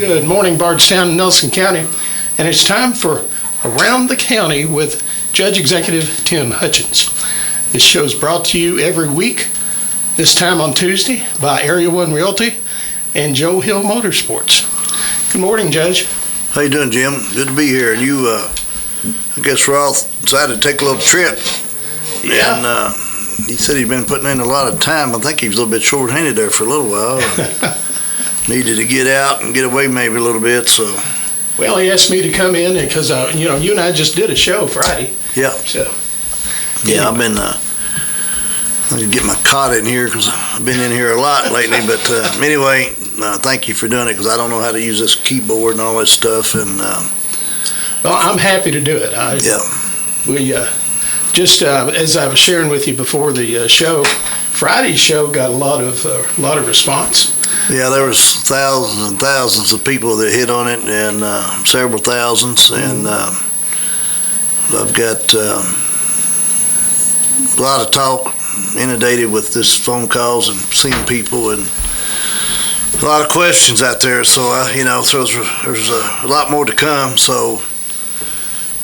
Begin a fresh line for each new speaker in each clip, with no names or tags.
Good morning, Bardstown and Nelson County, and it's time for Around the County with Judge Executive Tim Hutchins. This show is brought to you every week, this time on Tuesday, by Area 1 Realty and Joe Hill Motorsports. Good morning, Judge.
How you doing, Jim? Good to be here. And you, I guess we're all decided to take a little trip.
Yeah.
And he said he'd been putting in a lot of time. I think he was a little bit short-handed there for a little while. Needed to get out and get away maybe a little bit, so.
Well, he asked me to come in because, you and I just did a show Friday.
Yeah.
So.
Yeah, I've been, I need to get my cot in here because I've been in here a lot lately. But anyway, thank you for doing it because I don't know how to use this keyboard and all that stuff. And
well, I'm happy to do it.
Yeah.
We just as I was sharing with you before the show, Friday's show got a lot of response.
Yeah, there was thousands and thousands of people that hit on it, and several thousands. And I've got a lot of talk, inundated with this phone calls and seeing people, and a lot of questions out there. So there's a lot more to come. So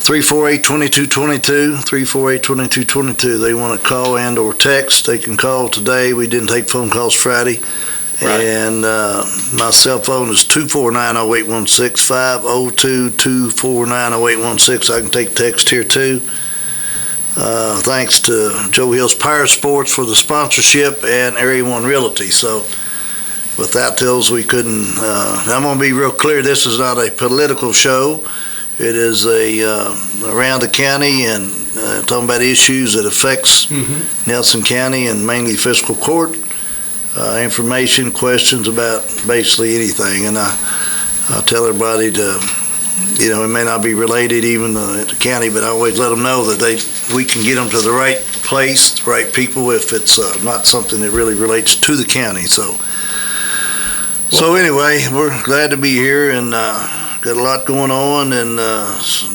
348-2222, 348-2222. They want to call and or text. They can call today. We didn't take phone calls Friday. Right. And my cell phone is 249-0816, 502-249-0816. I can take text here too. Thanks to Joe Hill's Power Sports for the sponsorship and Area 1 Realty. So without those, we couldn't. I'm going to be real clear. This is not a political show. It is around the county and talking about issues that affects Nelson County and mainly fiscal court. Information, questions about basically anything, and I tell everybody to, it may not be related even at the county, but I always let them know that we can get them to the right place, the right people, if it's not something that really relates to the county. So anyway, we're glad to be here, and got a lot going on, and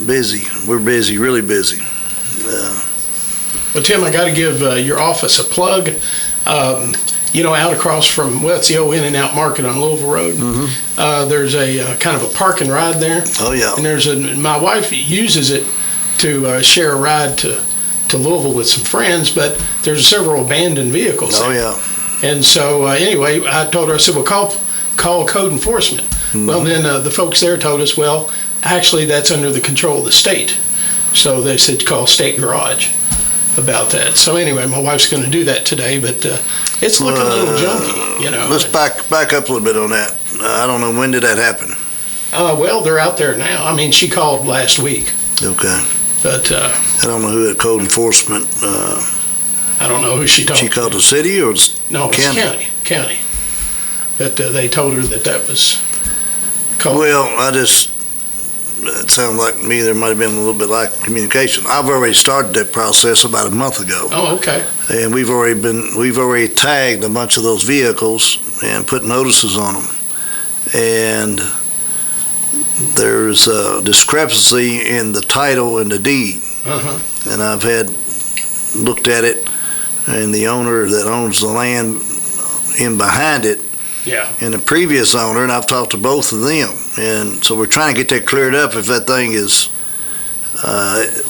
busy. We're busy, really busy.
Well, Tim, I got to give your office a plug. Out across from, it's the old In-N-Out Market on Louisville Road. There's a kind of a park and ride there.
Oh, yeah.
And my wife uses it to share a ride to Louisville with some friends, but there's several abandoned vehicles there.
Oh, yeah.
And so, anyway, I told her, I said, well, call code enforcement. Well, then the folks there told us, well, actually, that's under the control of the state. So they said, call State Garage about that. So anyway, my wife's going to do that today, but it's looking a little junky,
Let's back up a little bit on that. I don't know, when did that happen?
Well, they're out there now. I mean, she called last week.
Okay.
But
I don't know who at code enforcement.
I don't know who she told.
She called the city or
no,
county?
It's county. But they told her that was called.
Well, it sounded like to me there might have been a little bit lack of communication. I've already started that process about a month ago.
Oh, okay.
And we've already tagged a bunch of those vehicles and put notices on them. And there's a discrepancy in the title and the deed. And I've looked at it, and the owner that owns the land in behind it, and the previous owner, and I've talked to both of them, and so we're trying to get that cleared up. If that thing is,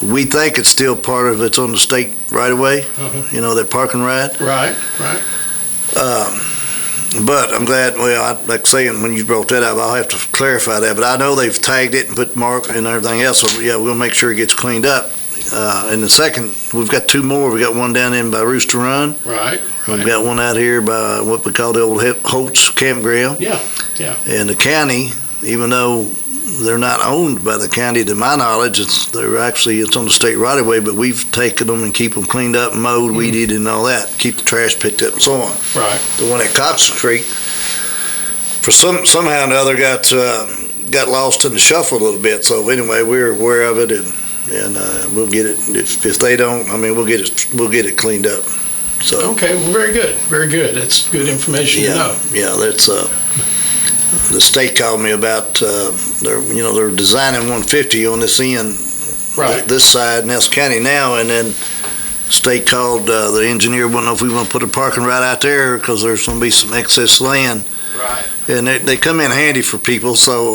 we think it's still part of it's on the state right away, that park and ride.
Right.
But I'm glad. Well, like saying when you brought that up, I'll have to clarify that. But I know they've tagged it and put mark and everything else. So yeah, we'll make sure it gets cleaned up. And the second, we've got two more. We got one down in by Rooster Run.
Right.
We've got one out here by what we call the old Holtz campground.
Yeah.
And the county, even though they're not owned by the county, to my knowledge, it's on the state right of way, but we've taken them and keep them cleaned up, mowed, weeded, and all that. Keep the trash picked up and so on.
Right.
The one at Cox Creek, for somehow or another, got lost in the shuffle a little bit. So anyway, we're aware of it, and we'll get it. If they don't, we'll get it cleaned up. So
okay, well, very good. That's good information to know.
Yeah, that's the state called me about they're designing 150 on this end, this side, Nelson County now, and then state called the engineer. Wouldn't know if we want to put a parking right out there because there's going to be some excess land.
Right.
And they come in handy for people, so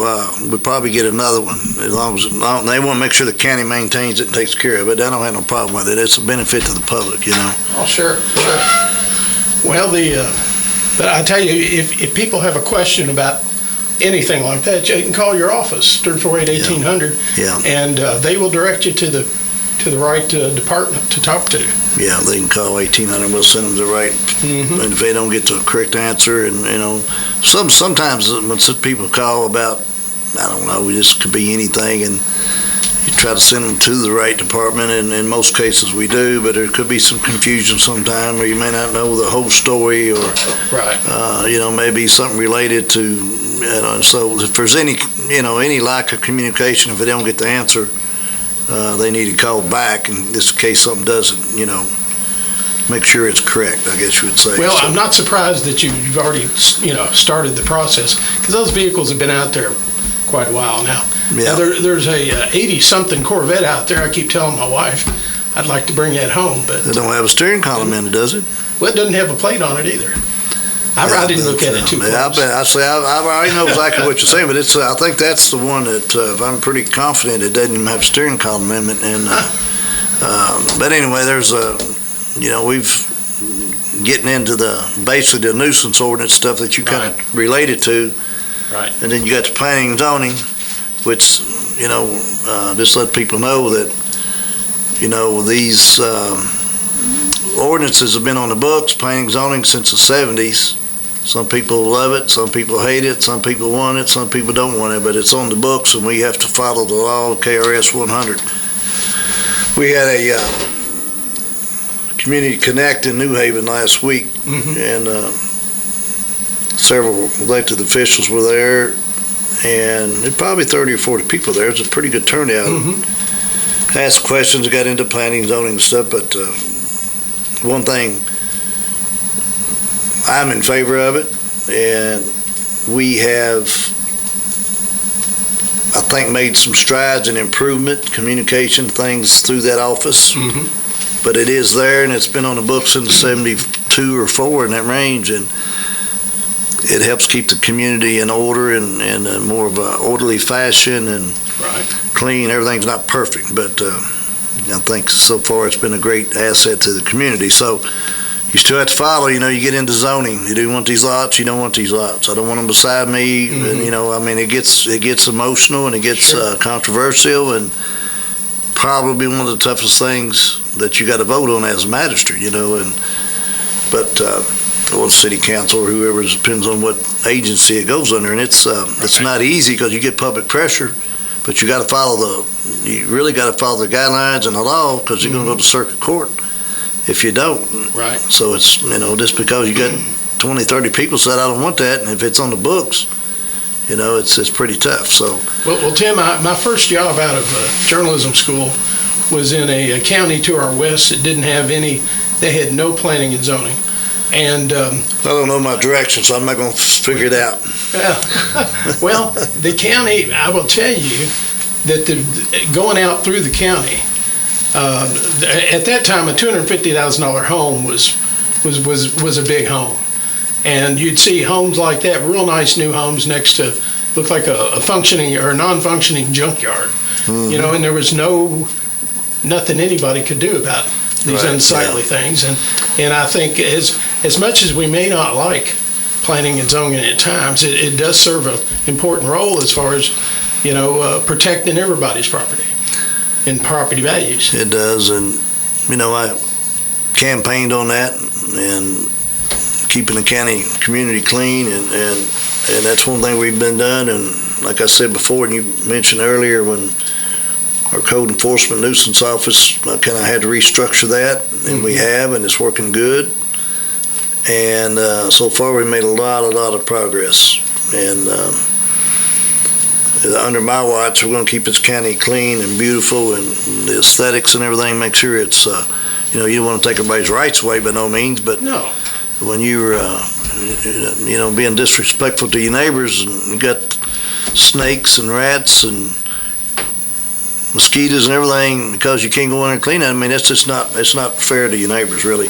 we'll probably get another one. As long as they want to make sure the county maintains it and takes care of it. I don't have no problem with it. It's a benefit to the public, you know.
Oh, sure. Well, but I tell you, if people have a question about anything like that, you can call your office, 348-1800,
Yeah.
and they will direct you to the right department to talk to.
Yeah, they can call 1800. We'll send them the right.
Mm-hmm.
And if they don't get the correct answer, and you know, sometimes when some people call about, I don't know, this could be anything, and you try to send them to the right department, and in most cases we do, but there could be some confusion sometime, or you may not know the whole story, or
Right.
you know, maybe something related to, you know. So if there's any lack of communication, if they don't get the answer, they need to call back, and just in case something doesn't, you know, make sure it's correct, I guess you would say.
Well,
So,
I'm not surprised that you've already, started the process, because those vehicles have been out there quite a while now.
Yeah.
Now, there's a 80-something Corvette out there. I keep telling my wife I'd like to bring that home, but
It don't have a steering column in it, does it?
well, it doesn't have a plate on it either. I didn't look at it too close.
Yeah, I already know exactly what you're saying, but I think that's the one that I'm pretty confident it doesn't even have a steering column in it. And but anyway, there's we've getting into basically the nuisance ordinance stuff that you kind of related to,
Right.
and then you got the planning and zoning, which just let people know that these ordinances have been on the books, planning and zoning, since the 70s. Some people love it, some people hate it, some people want it, some people don't want it, but it's on the books, and we have to follow the law, KRS 100. We had a Community Connect in New Haven last week, and several elected officials were there, and there were probably 30 or 40 people there. It was a pretty good turnout. Asked questions, got into planning, zoning and stuff, but one thing, I'm in favor of it, and we have, I think, made some strides in improvement, communication things through that office. But it is there, and it's been on the books since 72 or 4 in that range, and it helps keep the community in order and more of a orderly fashion and clean. Everything's not perfect, but I think so far it's been a great asset to the community. So you still have to follow, you get into zoning. You do want these lots, you don't want these lots. I don't want them beside me. And, it gets emotional, and it gets controversial, and probably one of the toughest things that you got to vote on as a magistrate, or the city council or whoever, depends on what agency it goes under. And it's not easy, because you get public pressure, but you really got to follow the guidelines and the law, because you're going to go to circuit court if you don't.
Right.
So it's, just because you got 20, 30 people said, I don't want that, and if it's on the books, it's pretty tough. So.
Well, Tim, my first job out of journalism school was in a county to our west that didn't have they had no planning and zoning. And
I don't know my direction, so I'm not going to figure it out.
Well, the county, I will tell you that going out through the county, at that time, a $250,000 home was a big home, and you'd see homes like that, real nice new homes next to, looked like a functioning or a non-functioning junkyard, and there was nothing anybody could do about these unsightly things. And I think as much as we may not like planning and zoning at times, it does serve an important role as far as protecting everybody's property and property values.
It does, and I campaigned on that and keeping the county community clean, and that's one thing we've been done. And like I said before, and you mentioned earlier, when our code enforcement nuisance office, I kind of had to restructure that, and we have, and it's working good. And so far we made a lot of progress. And under my watch, we're going to keep this county clean and beautiful, and the aesthetics and everything, make sure it's, you don't want to take everybody's rights away by no means, but
No.
when you're, being disrespectful to your neighbors, and you got snakes and rats and mosquitoes and everything, because you can't go in and clean it, that's just it's not fair to your neighbors, really.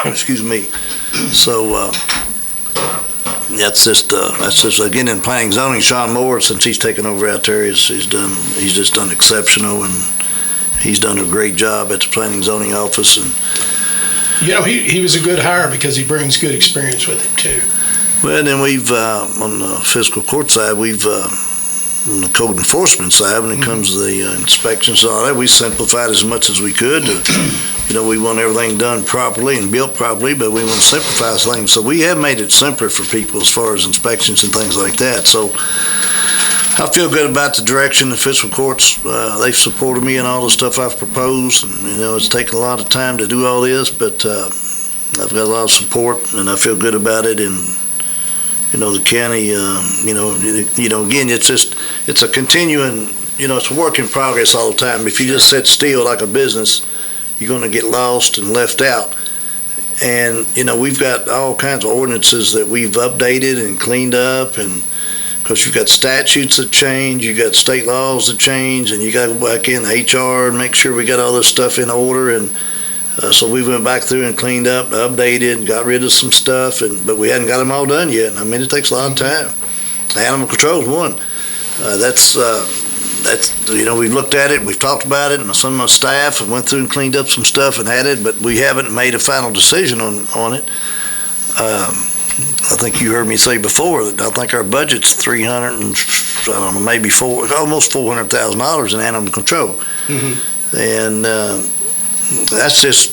Excuse me. So, that's just again in planning and zoning. Sean Moore, since he's taken over out there, he's just done exceptional, and he's done a great job at the planning and zoning office. And
he was a good hire because he brings good experience with him too.
Well, then we've on the fiscal court side, we've on the code enforcement side, when it comes to the inspections and all that, we simplified as much as we could. We want everything done properly and built properly, but we want to simplify things. So we have made it simpler for people as far as inspections and things like that. So I feel good about the direction the fiscal courts, they've supported me in all the stuff I've proposed. And, it's taken a lot of time to do all this, but I've got a lot of support, and I feel good about it. And the county, again, it's a continuing, it's a work in progress all the time. If you just sit still like a business, you're going to get lost and left out. And, we've got all kinds of ordinances that we've updated and cleaned up, and because you've got statutes that change, you got state laws that change, and you got to go back in HR and make sure we got all this stuff in order. And so we went back through and cleaned up, updated, got rid of some stuff, but we hadn't got them all done yet. I mean, it takes a lot of time. Animal control is one. That's we've looked at it, we've talked about it, and some of my staff have went through and cleaned up some stuff and had it, but we haven't made a final decision on it. I think you heard me say before that I think our budget's almost $400,000 in animal control. Mm-hmm. And that's just,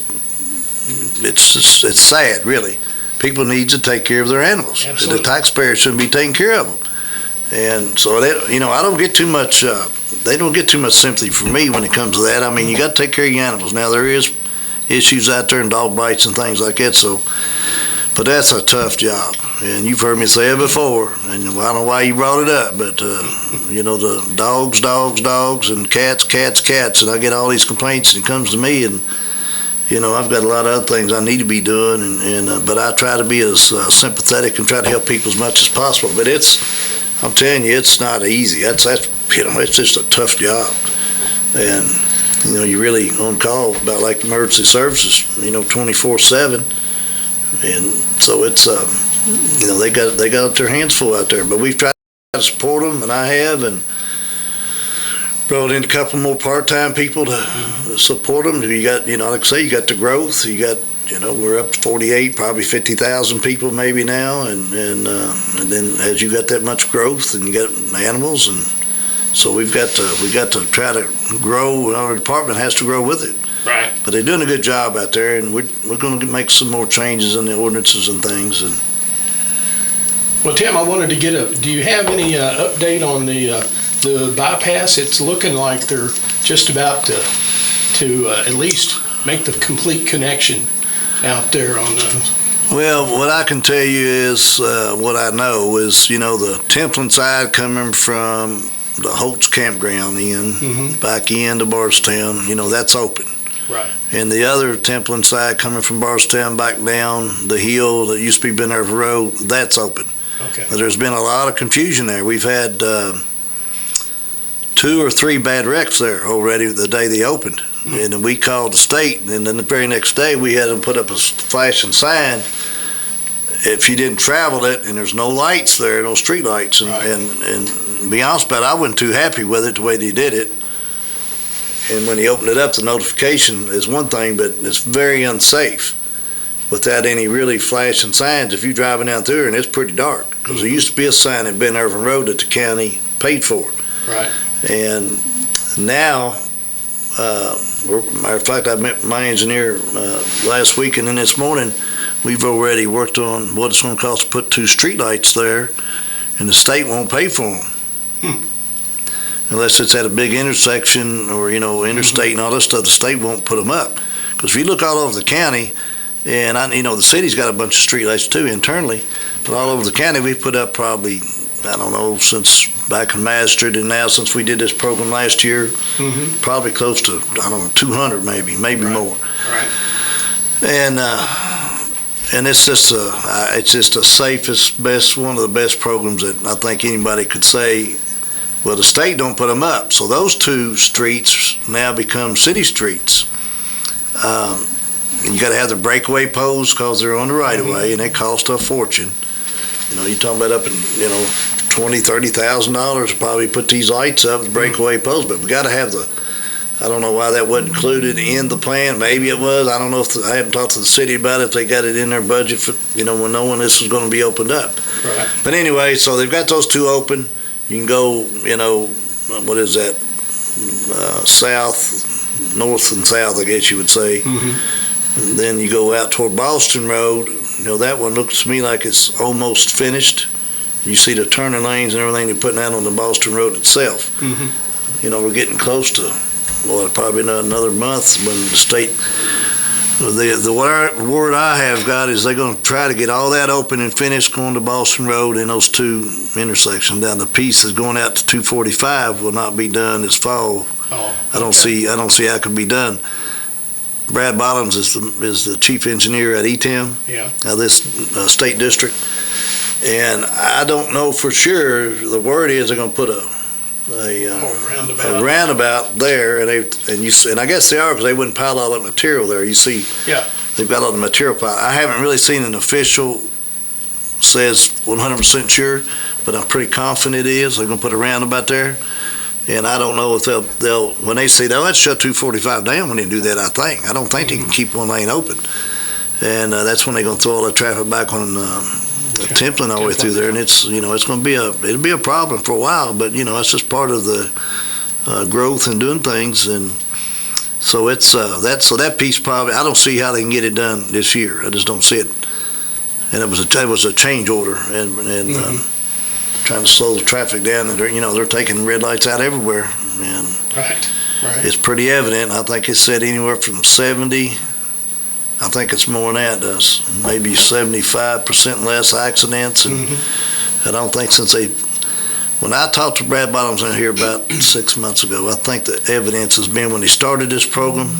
it's sad, really. People need to take care of their animals. Absolutely. The taxpayers shouldn't be taking care of them. And so I don't get too much, they don't get too much sympathy for me when it comes to that. I mean, you got to take care of your animals. Now, there is issues out there and dog bites and things like that, but that's a tough job. And you've heard me say it before, and I don't know why you brought it up, but, the dogs, and cats, and I get all these complaints, and it comes to me, and, I've got a lot of other things I need to be doing, but I try to be as sympathetic and try to help people as much as possible. But I'm telling you, it's not easy. It's just a tough job. And, you're really on call about like emergency services, 24/7. And so it's, they got their hands full out there, but we've tried to support them, and I have, and brought in a couple more part-time people to support them. You got, like I say, you got the growth, you got, we're up to 48, probably 50,000 people maybe now, and then as you got that much growth, and you got animals, and so we got to try to grow. Our department has to grow with it.
Right.
But they're doing a good job out there, and we're going to make some more changes in the ordinances and things. And
well, Tim, I wanted to do you have any update on the bypass? It's looking like they're just about to at least make the complete connection out there on the.
Well, what I can tell you is what I know is, the Templin side coming from the Holtz campground back into Barstown, that's open.
Right.
And the other Templin side coming from Barstown back down the hill that used to be Bennerver Road, that's open.
Okay.
But there's been a lot of confusion there. We've had 2 or 3 bad wrecks there already the day they opened. Mm-hmm. And we called the state, and then the very next day we had them put up a flashing sign if you didn't travel it, and there's no lights there, no street lights. And,
right.
and to be honest about it, I wasn't too happy with it the way they did it. And when he opened it up, the notification is one thing, but it's very unsafe without any really flashing signs if you're driving down through, and it's pretty dark. Because there used to be a sign at Ben Irvin Road that the county paid for.
Right.
And now, matter of fact, I met my engineer last week, and then this morning, we've already worked on what it's going to cost to put 2 streetlights there, and the state won't pay for them. Unless it's at a big intersection or, interstate and all this stuff, the state won't put them up. Because if you look all over the county, and the city's got a bunch of streetlights too internally, but all over the county we put up probably, I don't know, since back in Magistrate and now since we did this program last year, probably close to, 200 maybe right. More.
Right.
And it's just the safest, best, one of the best programs that I think anybody could say. Well, the state don't put them up, so those 2 streets now become city streets. You got to have the breakaway poles because they're on the right of way, and they cost a fortune. You're talking about up in, $20,000-$30,000 to probably put these lights up and breakaway posts, but we got to have I don't know why that wasn't included in the plan. Maybe it was. I don't know I haven't talked to the city about it, if they got it in their budget for, when knowing this was going to be opened up.
Right.
But anyway, so they've got those two open. You can go, what is that? South, north and south, I guess you would say.
Mm-hmm.
And then you go out toward Boston Road. That one looks to me like it's almost finished. You see the turning lanes and everything they're putting out on the Boston Road itself.
Mm-hmm.
We're getting close to, probably another month when the state, the word I have got is they're going to try to get all that open and finished going to Boston Road and those two intersections. Down the piece that's going out to 245 will not be done this fall.
Oh,
I don't see how it could be done. Brad Bottoms is the chief engineer at ETEM, this state district, and I don't know for sure. The word is they're going to put a roundabout there, and I guess they are, because they wouldn't pile all that material there. You see, they've got all the material piled. I haven't really seen an official says 100% sure, but I'm pretty confident it is. They're going to put a roundabout there. And I don't know if they'll when they say, let's shut 245 down when they do that, I don't think they can keep one lane open. And that's when they're going to throw all the traffic back on Templin all the way through there. And it's, it's going to be a problem for a while, but, it's just part of the growth and doing things. And so it's, that piece probably, I don't see how they can get it done this year. I just don't see it. And it was a change order, and trying to slow the traffic down, and they're taking red lights out everywhere, and
right.
It's pretty evident. I think it said anywhere from 70, I think it's more than that, maybe 75% less accidents, and I don't think when I talked to Brad Bottoms in here about 6 months ago, I think the evidence has been when he started this program,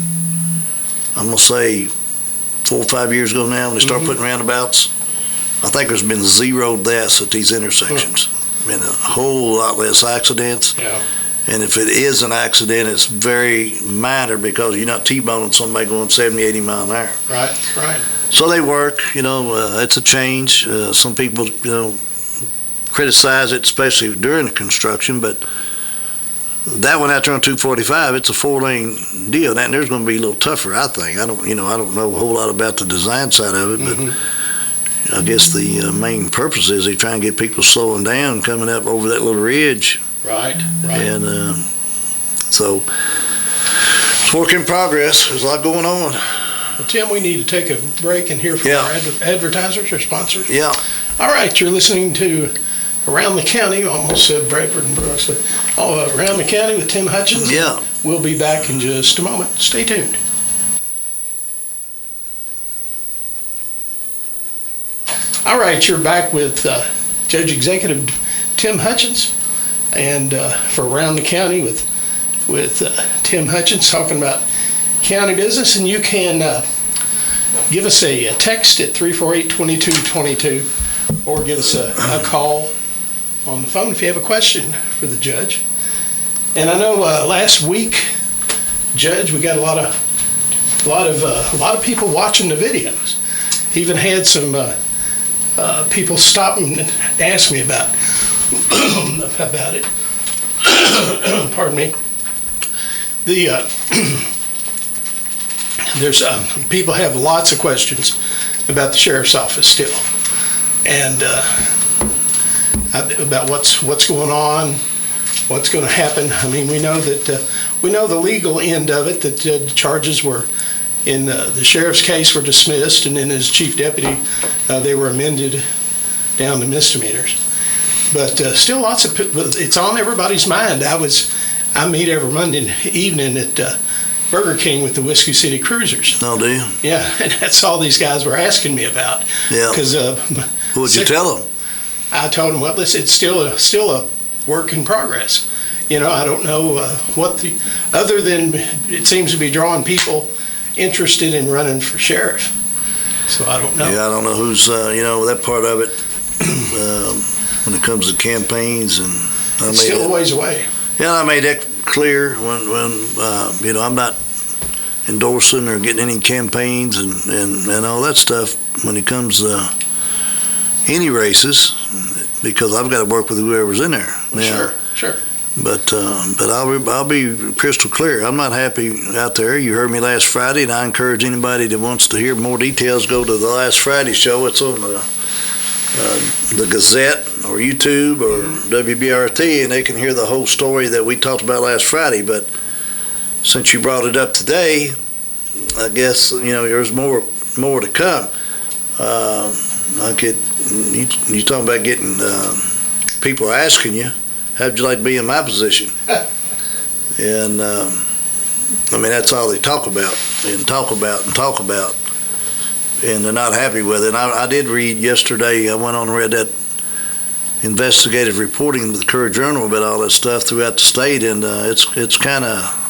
I'm going to say 4 or 5 years ago now, when they started putting roundabouts, I think there's been 0 deaths at these intersections. Been a whole lot less accidents. Yeah. And if it is an accident, it's very minor, because you're not T-boning somebody going 70, 80 miles an hour.
Right.
So they work, it's a change. Some people, criticize it, especially during the construction, but that one out there on 245, it's a 4-lane deal. And there's going to be a little tougher, I think. I don't know a whole lot about the design side of it, but I guess the main purpose is they try and get people slowing down coming up over that little ridge.
Right.
And so it's work in progress. There's a lot going on.
Well, Tim, we need to take a break and hear from our advertisers or sponsors.
Yeah.
All right, you're listening to Around the County. Almost said Bradford and Brooks, but Around the County with Tim Hutchins.
Yeah.
We'll be back in just a moment. Stay tuned. All right, you're back with Judge Executive Tim Hutchins, and for Around the County with Tim Hutchins, talking about county business. And you can give us a text at 348-2222, or give us a call on the phone if you have a question for the judge. And I know last week, Judge, we got a lot of people watching the videos. Even had some people stop and ask me about it. Pardon me. There's people have lots of questions about the sheriff's office still, and about what's going on, what's going to happen. I mean, we know the legal end of it, that the charges were in the sheriff's case were dismissed, and then as chief deputy, they were amended down to misdemeanors. But still, it's on everybody's mind. I meet every Monday evening at Burger King with the Whiskey City Cruisers.
Oh, do you?
Yeah, and that's all these guys were asking me about.
Yeah.
Because
what'd you tell them?
I told them, well, listen, it's still a work in progress. I don't know other than it seems to be drawing people interested in running for sheriff. So I don't know.
Yeah, I don't know who's, that part of it, when it comes to campaigns, and
it's still a ways away.
Yeah, I made that clear when I'm not endorsing or getting any campaigns and all that stuff when it comes to, any races because I've got to work with whoever's in there. Now,
Sure.
But I'll be crystal clear. I'm not happy out there. You heard me last Friday, and I encourage anybody that wants to hear more details, go to the last Friday show. It's on the Gazette or YouTube or WBRT, and they can hear the whole story that we talked about last Friday. But since you brought it up today, I guess there's more to come. You talking about getting people asking you, how'd you like to be in my position? And that's all they talk about, and they're not happy with it. And I did read yesterday, I went on and read that investigative reporting in the Courier Journal about all that stuff throughout the state, and it's kind of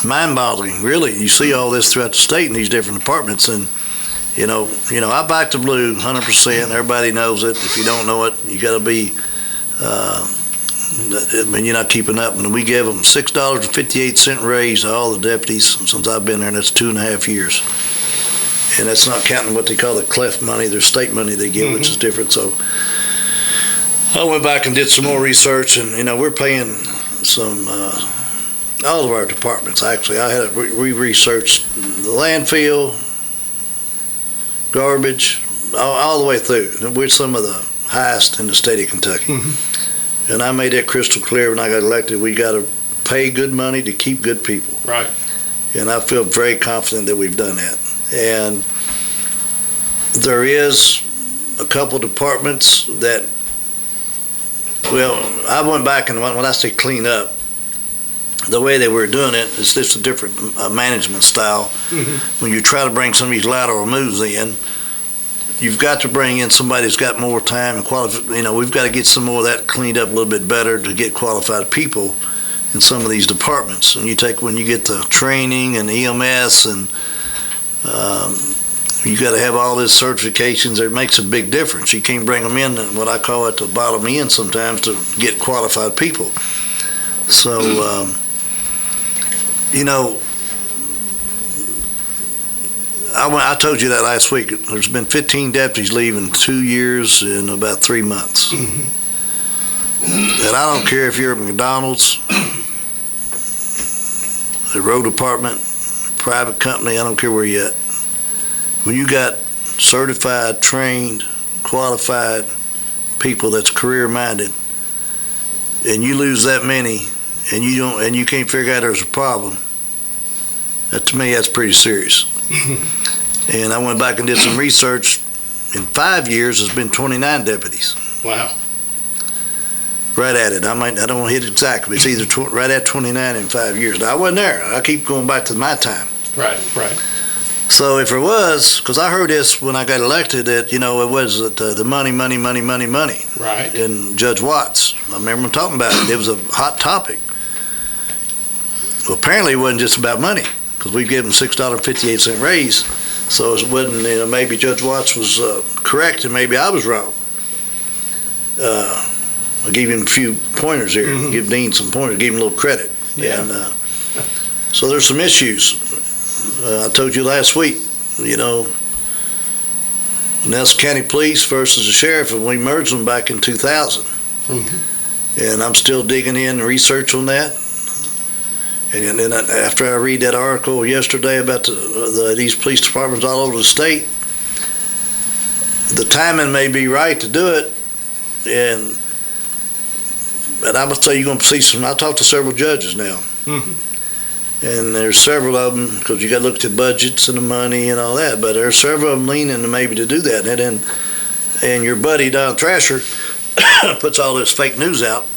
mind-boggling, really. You see all this throughout the state in these different departments, and I back the blue 100%. Everybody knows it. If you don't know it, you got to be. You're not keeping up. And we gave them $6.58 raise to all the deputies since I've been there, and that's 2.5 years. And that's not counting what they call the cleft money, their state money they give, which is different. So I went back and did some more research, and we're paying some. All of our departments, actually. We researched the landfill, garbage, all the way through. And we're some of the highest in the state of Kentucky. Mm-hmm. And I made that crystal clear when I got elected. We got to pay good money to keep good people.
Right.
And I feel very confident that we've done that. And there is a couple departments that, I went back and when I say clean up, the way they were doing it, it's just a different management style. Mm-hmm. When you try to bring some of these lateral moves in, you've got to bring in somebody that's got more time and we've got to get some more of that cleaned up a little bit better to get qualified people in some of these departments. And when you get the training and EMS and you got to have all these certifications, it makes a big difference. You can't bring them in what I call at the bottom end sometimes to get qualified people. So, I told you that last week. There's been 15 deputies leaving 2 years and about 3 months. Mm-hmm. And I don't care if you're at McDonald's, the road department, private company, I don't care where you're at. When you got certified, trained, qualified people that's career-minded, and you lose that many, and you can't figure out there's a problem, to me, that's pretty serious. And I went back and did some research. In 5 years, there's been 29 deputies.
Wow.
Right at it. I don't want to hit it exactly, but it's either right at 29 in 5 years. Now, I wasn't there. I keep going back to my time.
Right.
So if it was, because I heard this when I got elected, that, it was the money.
Right.
And Judge Watts, I remember him talking about it. It was a hot topic. Well, apparently it wasn't just about money, because we gave him $6.58 raise. So it wasn't, maybe Judge Watts was correct and maybe I was wrong. I gave him a few pointers here, mm-hmm. Give Dean some pointers, gave him a little credit.
Yeah.
And so there's some issues. I told you last week, Nelson County Police versus the Sheriff, and we merged them back in 2000. Mm-hmm. And I'm still digging in and research on that. And then after I read that article yesterday about these police departments all over the state, the timing may be right to do it. And I must tell you, you're going to see some. I talked to several judges now. Mm-hmm. And there's several of them, because you got to look at the budgets and the money and all that, but there's several of them leaning to maybe to do that. And your buddy Don Thrasher puts all this fake news out.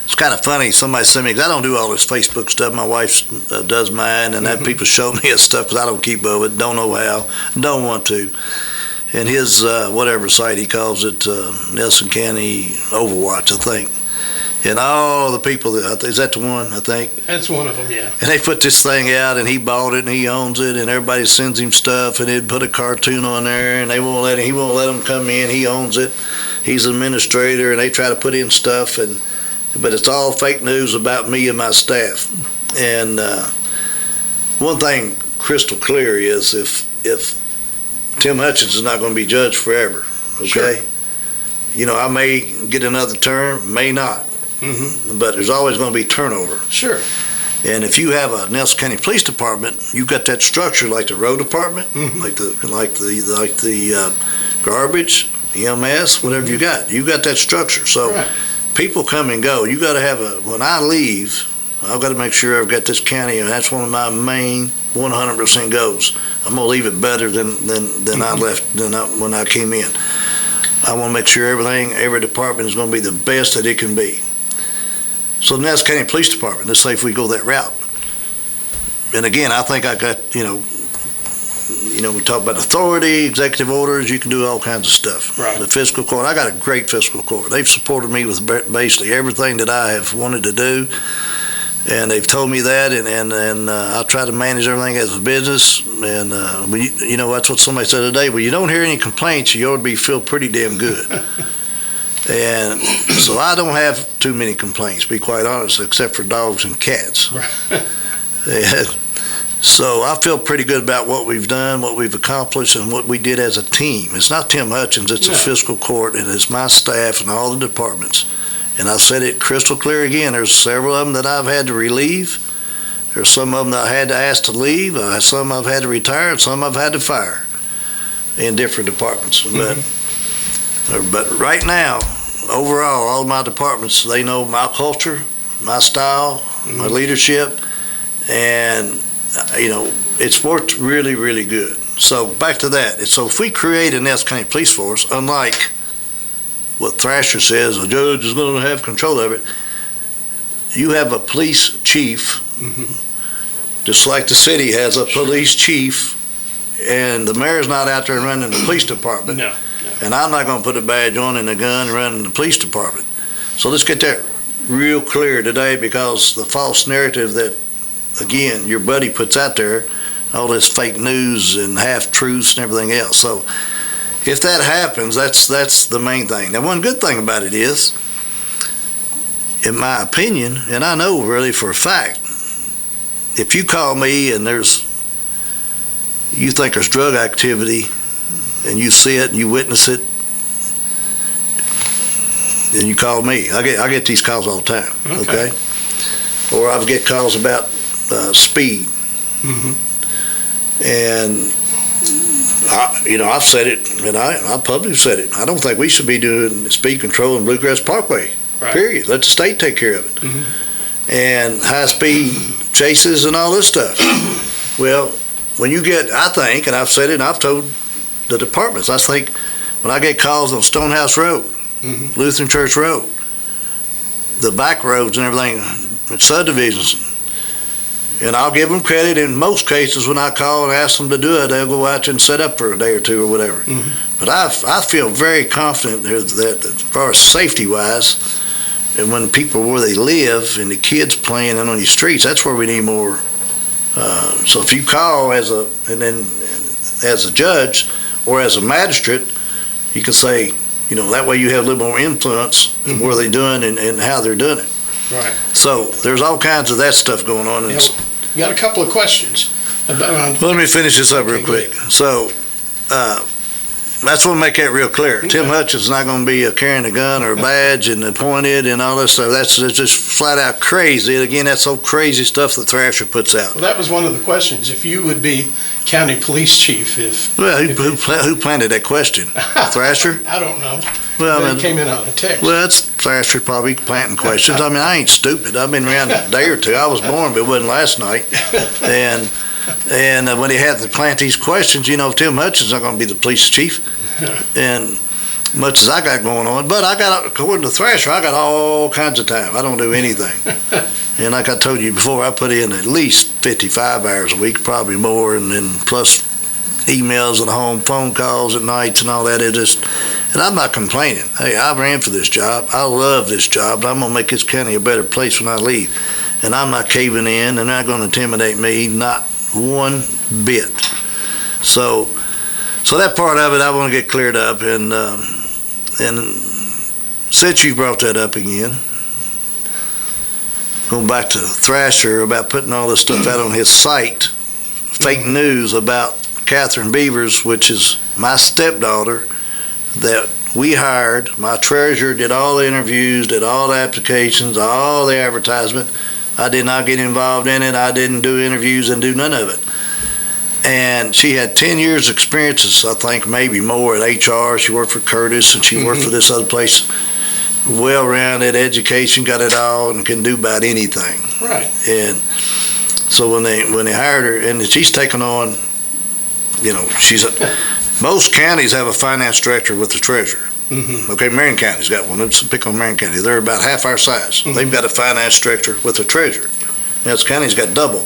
It's kind of funny. Somebody sent me, because I don't do all this Facebook stuff. My wife does mine, and that people show me his stuff because I don't keep up with it. Don't know how. Don't want to. And his whatever site he calls it, Nelson County Overwatch, I think. And all the people, is that the one, I think?
That's one of them, yeah. And
they put this thing out, and he bought it, and he owns it, and everybody sends him stuff, and they'd put a cartoon on there, and he won't let them come in. He owns it. He's an administrator, and they try to put in stuff, but it's all fake news about me and my staff. And one thing crystal clear is if Tim Hutchins is not going to be judged forever, okay?
Sure.
I may get another term, may not, but there's always going to be turnover.
Sure.
And if you have a Nelson County Police Department, you've got that structure like the road department, like the garbage, EMS, whatever you got that structure. So people come and go. You got to have when I leave, I've got to make sure I've got this county, and that's one of my main 100% goals. I'm going to leave it better than I left, when I came in. I want to make sure every department is going to be the best that it can be. So the Nelson County Police Department, let's say if we go that route. And again, I think I got, we talk about authority, executive orders, you can do all kinds of stuff.
Right.
The fiscal court, I got a great fiscal court. They've supported me with basically everything that I have wanted to do. And they've told me that, and I try to manage everything as a business. And that's what somebody said today. Well, you don't hear any complaints, you ought to feel pretty damn good. And so I don't have too many complaints, to be quite honest, except for dogs and cats. And so I feel pretty good about what we've done, what we've accomplished, and what we did as a team. It's not Tim Hutchins, it's the fiscal court, and it's my staff and all the departments. And I said it crystal clear again, there's several of them that I've had to relieve. There's some of them that I had to ask to leave, some I've had to retire, and some I've had to fire in different departments. But right now, overall, all of my departments, they know my culture, my style, my leadership, and, it's worked really, really good. So back to that. So if we create a Nelson County Police Force, unlike what Thrasher says, the judge is going to have control of it, you have a police chief, just like the city has a police chief, and the mayor's not out there running the police department.
No.
And I'm not going to put a badge on and a gun and run the police department. So let's get that real clear today, because the false narrative that, again, your buddy puts out there, all this fake news and half-truths and everything else. So if that happens, that's the main thing. Now, one good thing about it is, in my opinion, and I know really for a fact, if you call me and you think there's drug activity, and you see it and you witness it, and you call me. I get these calls all the time, okay? Or I get calls about speed. And, I've said it, and I publicly said it. I don't think we should be doing speed control in Bluegrass Parkway, period. Let the state take care of it. And high-speed chases and all this stuff. Well, when you get, I think, and I've said it and I've told the departments, I think when I get calls on Stonehouse Road, Lutheran Church Road, the back roads and everything, subdivisions, and I'll give them credit in most cases when I call and ask them to do it, they'll go out and set up for a day or two or whatever. But I feel very confident that as far as safety-wise, and when people where they live and the kids playing on these streets, that's where we need more. So if you call as a judge or as a magistrate, you can say, that way you have a little more influence in where they're doing and how they're doing it.
Right.
So there's all kinds of that stuff going on.
Yeah, we got a couple of questions.
Let me finish this up real quick. So that's what make that real clear. Tim Hutchins is not going to be carrying a gun or a badge and appointed and all this stuff. That's just flat out crazy. And again, that's so crazy stuff that Thrasher puts out.
Well, that was one of the questions. If you would be county police chief,
who planted that question? Thrasher?
I don't know.
Well,
it came in on a text.
Well, that's Thrasher probably planting questions. I mean, I ain't stupid. I've been around a day or two. I was born, but it wasn't last night. And when he had to plant these questions, Tim Hutchins is not going to be the police chief. And much as I got going on, but according to Thrasher, I got all kinds of time. I don't do anything. And like I told you before, I put in at least 55 hours a week, probably more, and then plus emails at home, phone calls at nights and all that. And I'm not complaining. Hey, I ran for this job. I love this job. I'm going to make this county a better place when I leave. And I'm not caving in. They're not going to intimidate me, not one bit. So that part of it, I want to get cleared up. And since you brought that up again, going back to Thrasher about putting all this stuff out on his site, fake news about Catherine Beavers, which is my stepdaughter, that we hired. My treasurer did all the interviews, did all the applications, all the advertisement. I did not get involved in it. I didn't do interviews and do none of it. And she had 10 years experiences, I think maybe more, at HR. She worked for Curtis, and she worked for this other place. Well-rounded education, got it all, and can do about anything.
Right.
And so when they hired her, and she's taken on, most counties have a finance director with the treasurer. Okay, Marion County's got one. Let's pick on Marion County. They're about half our size. They've got a finance director with a treasurer. Now, this county's got double.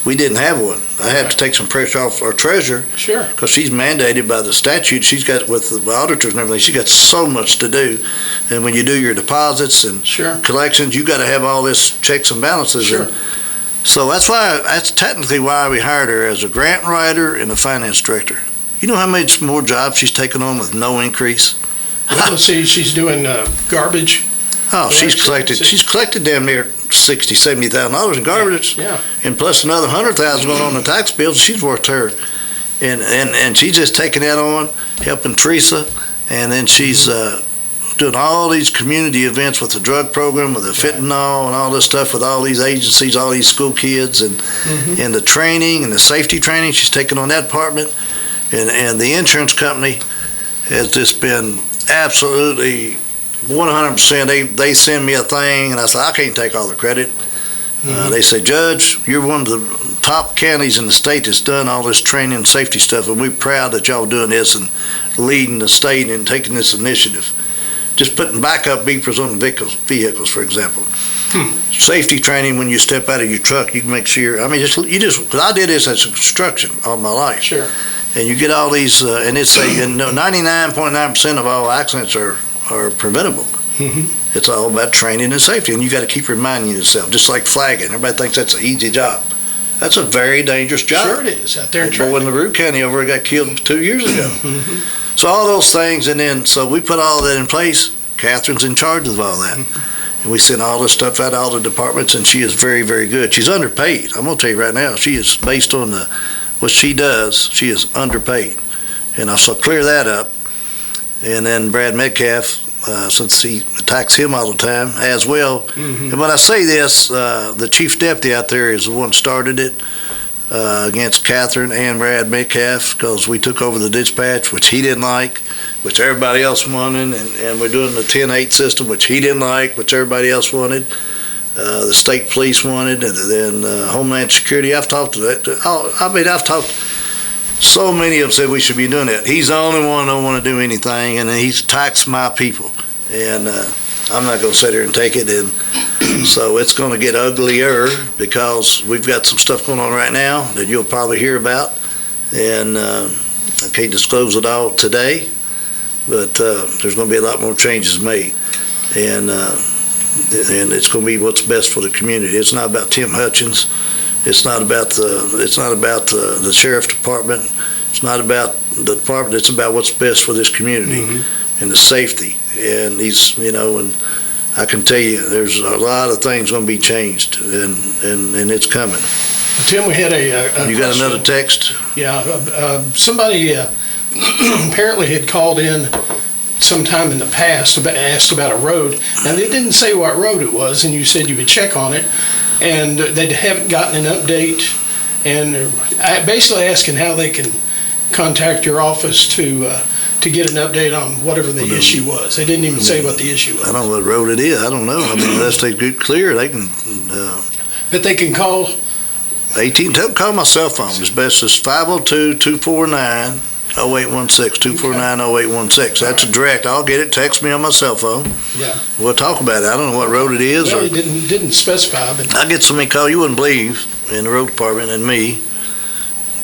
We didn't have one. I had to take some pressure off our treasurer.
Sure.
Because she's mandated by the statute. She's got, with the auditors and everything, she's got so much to do. And when you do your deposits and collections, you got to have all this checks and balances.
Sure.
And so that's technically why we hired her as a grant writer and a finance director. You know how much more jobs she's taken on with no increase?
Well, see, she's doing garbage.
Oh, she's collected damn near $60,000-$70,000 in garbage.
Yeah.
And plus another $100,000 going on the tax bills. She's worked her, and she's just taking that on, helping Teresa, and then she's doing all these community events with the drug program, with the fentanyl and all this stuff, with all these agencies, all these school kids, and the training and the safety training. She's taking on that department, and the insurance company has just been absolutely 100%. They send me a thing, and I say, I can't take all the credit. They say, Judge, you're one of the top counties in the state that's done all this training and safety stuff, and we're proud that y'all doing this and leading the state and taking this initiative. Just putting backup beepers on vehicles, for example. Safety training when you step out of your truck, you can make sure. I mean, because I did this as construction all my life.
Sure.
And you get all these, and it's 99.9% of all accidents are preventable. It's all about training and safety, and you got to keep reminding yourself, just like flagging. Everybody thinks that's an easy job. That's a very dangerous job.
Sure it is, out there in
traffic. Boy in LaRue County over got killed 2 years ago. So all those things, and then, so we put all that in place. Catherine's in charge of all that. And we send all this stuff out to all the departments, and she is very, very good. She's underpaid. I'm going to tell you right now, she is, based on what she does, she is underpaid. And I shall clear that up. And then Brad Metcalf, since he attacks him all the time as well. And when I say this, the chief deputy out there is the one started it against Catherine and Brad Metcalf, because we took over the dispatch, which he didn't like, which everybody else wanted, and we're doing the 10-8 system, which he didn't like, which everybody else wanted. The state police wanted, and then Homeland Security. I've talked to that. I've talked. So many of them said we should be doing that. He's the only one that don't want to do anything, and he's taxed my people. And I'm not going to sit here and take it. And so it's going to get uglier, because we've got some stuff going on right now that you'll probably hear about. And I can't disclose it all today, but there's going to be a lot more changes made. And it's going to be what's best for the community. It's not about Tim Hutchins. It's not about the sheriff department. It's not about the department. It's about what's best for this community and the safety. And and I can tell you, there's a lot of things going to be changed, and it's coming.
Tim, we had a
you got another text?
Yeah, somebody apparently had called in sometime in the past, asked about a road. Now, they didn't say what road it was, and you said you would check on it, and they haven't gotten an update, and they're basically asking how they can contact your office to get an update on whatever the issue was. They didn't even say what the issue was.
I don't know what road it is. I don't know. I mean, unless they get clear, they can.
But they can call.
Call my cell phone. It's best. It's 502-249-0816. 249-0816. That's a direct. I'll get it. Text me on my cell phone.
Yeah.
We'll talk about it. I don't know what road it is.
Well, he didn't specify. But
I get so many calls you wouldn't believe in the road department and me.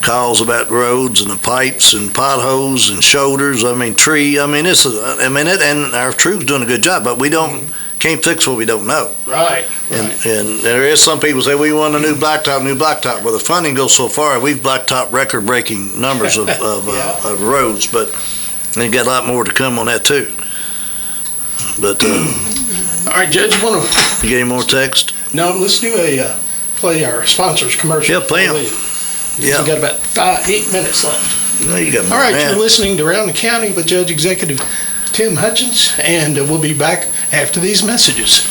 Calls about roads and the pipes and potholes and shoulders. I mean, tree. I mean, and our crew's doing a good job, but we can't fix what we don't know.
Right.
And there is some people say we want a new blacktop. Well, the funding goes so far. We've blacktop record-breaking numbers of roads, but they got a lot more to come on that too. But
all right, Judge,
you get any more text?
No, let's do play our sponsors commercial.
Yeah, play them. Yeah.
We got about 8 minutes left.
No, you got more
All right,
than that.
you're listening to Around the County with Judge Executive Tim Hutchins, and we'll be back after these messages.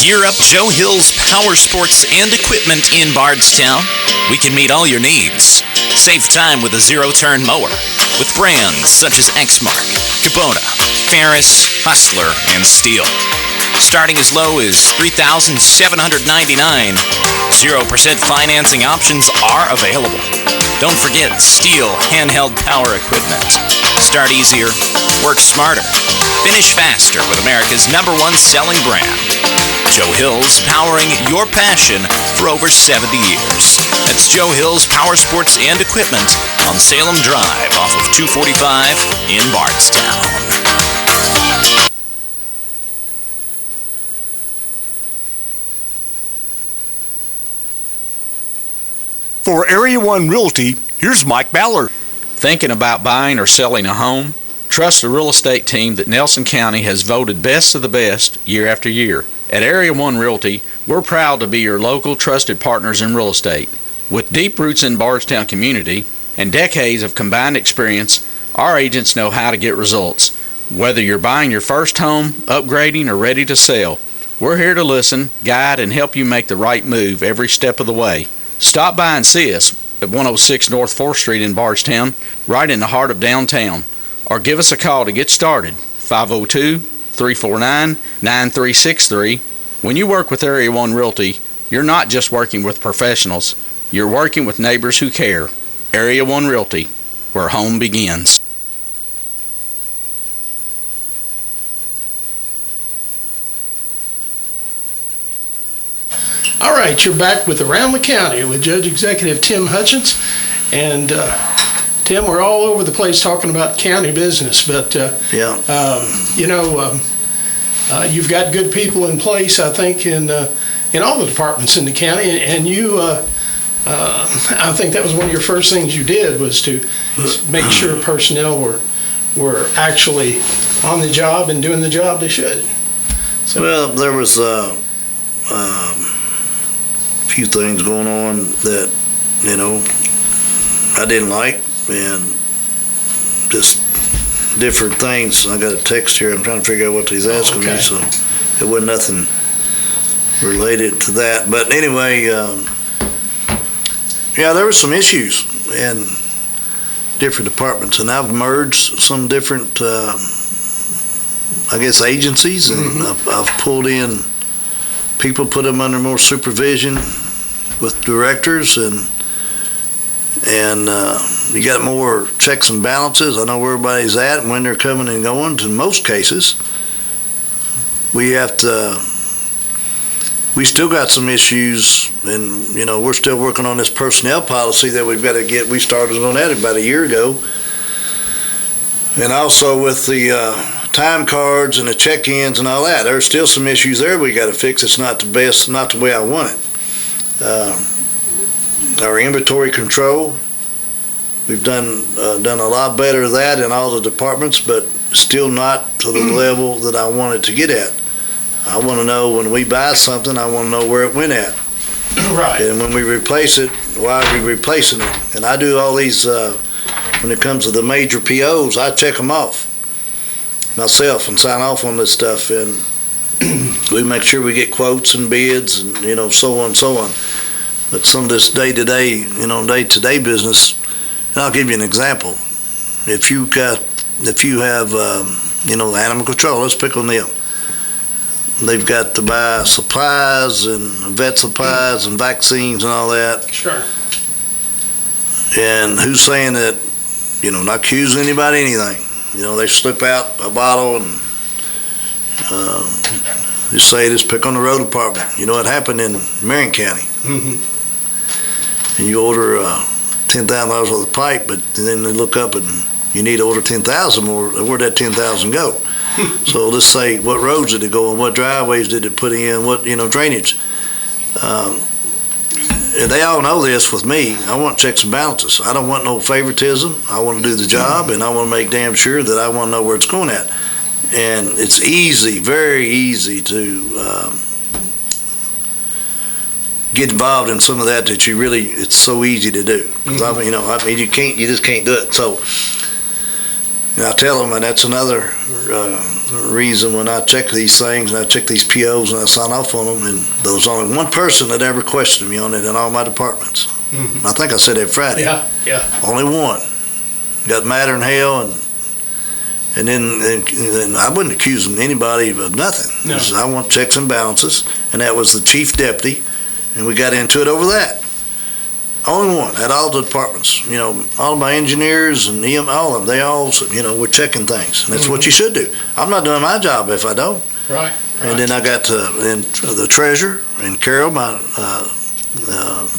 Gear up Joe Hill's Power Sports and Equipment in Bardstown. We can meet all your needs. Save time with a zero-turn mower with brands such as Exmark, Kubota, Ferris, Hustler, and Steel. Starting as low as $3,799, 0% financing options are available. Don't forget Steel handheld power equipment. Start easier, work smarter, finish faster with America's #1 selling brand. Joe Hill's, powering your passion for over 70 years. That's Joe Hill's Power Sports and Equipment on Salem Drive off of 245 in Bardstown.
For Area 1 Realty, here's Mike Ballard.
Thinking about buying or selling a home? Trust the real estate team that Nelson County has voted best of the best year after year. At Area 1 Realty, we're proud to be your local trusted partners in real estate. With deep roots in Bardstown community and decades of combined experience, our agents know how to get results. Whether you're buying your first home, upgrading, or ready to sell, we're here to listen, guide, and help you make the right move every step of the way. Stop by and see us at 106 North 4th Street in Bardstown, right in the heart of downtown, or give us a call to get started, 502-349-9363. When you work with Area 1 Realty, you're not just working with professionals, you're working with neighbors who care. Area 1 Realty, where home begins.
All right, you're back with Around the County with Judge Executive Tim Hutchins. And Tim, we're all over the place talking about county business, but you've got good people in place, I think, in all the departments in the county. And you, I think that was one of your first things you did, was to make sure personnel were actually on the job and doing the job they should. So,
well, there was few things going on that, I didn't like, and just different things. I got a text here. I'm trying to figure out what he's asking me, so it wasn't nothing related to that. But anyway, there were some issues in different departments, and I've merged some different, agencies, and I've pulled in people, put them under more supervision with directors, and you got more checks and balances. I know where everybody's at and when they're coming and going. In most cases, we still got some issues, and we're still working on this personnel policy that we've got to get. We started on that about a year ago, and also with the time cards and the check-ins and all that. There's still some issues there we got to fix. It's not the best, not the way I want it. Our inventory control, we've done a lot better of that in all the departments, but still not to the level that I want it to get at. I want to know when we buy something, I want to know where it went at.
Right.
And when we replace it, why are we replacing it? And I do all these, when it comes to the major POs, I check them off myself and sign off on this stuff, and we make sure we get quotes and bids, and so on and so on. But some of this day-to-day business, and I'll give you an example. If you have animal control, let's pick on them. They've got to buy supplies and vet supplies and vaccines and all that.
Sure.
And who's saying that, not accusing anybody anything. They slip out a bottle and they say just pick on the road department. It happened in Marion County.
Mm-hmm.
And you order $10,000 worth of pipe, but then they look up and you need to order 10,000 more. Where'd that 10,000 go? So let's say, what roads did it go on? What driveways did it put in? What drainage? And they all know this with me. I want checks and balances. I don't want no favoritism. I want to do the job, and I want to make damn sure that I want to know where it's going at. And it's easy, very easy to get involved in some of that you really, it's so easy to do. 'Cause you just can't do it. So, and I tell them, and that's another reason when I check these things, and I check these POs, and I sign off on them, and there's only one person that ever questioned me on it in all my departments. I think I said that Friday.
Yeah.
Only one. Got madder than hell, and then I wouldn't accuse anybody of nothing.
No.
This is, I want checks and balances, and that was the chief deputy, and we got into it over that. Only one at all the departments. All of my engineers and all of them, they all said, we're checking things, and that's what you should do. I'm not doing my job if I don't.
Right.
And then I got the treasurer and Carol, my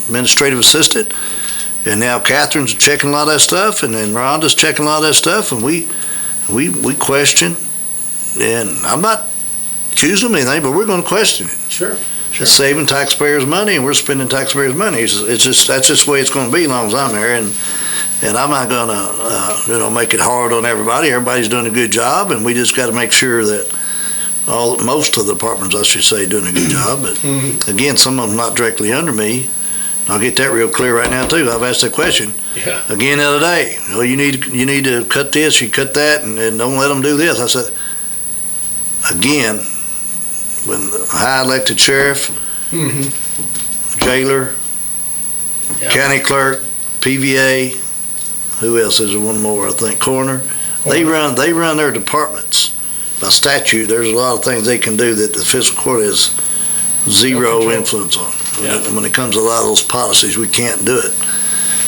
administrative assistant, and now Catherine's checking a lot of that stuff, and then Rhonda's checking a lot of that stuff, and we question, and I'm not accusing them of anything, but we're going to question it.
Sure.
It's saving taxpayers' money, and we're spending taxpayers' money. That's just the way it's going to be as long as I'm there, and I'm not going to make it hard on everybody. Everybody's doing a good job, and we just got to make sure that most of the departments, I should say, doing a good job. But again, some of them not directly under me. I'll get that real clear right now too. I've asked that question again the other day. You need to cut this, you cut that, and don't let them do this. I said again, when the high elected sheriff, jailer, county clerk, PVA, who else is there? One more, I think, coroner. They run their departments by statute. There's a lot of things they can do that the fiscal court has zero influence on. And when it comes to a lot of those policies, we can't do it,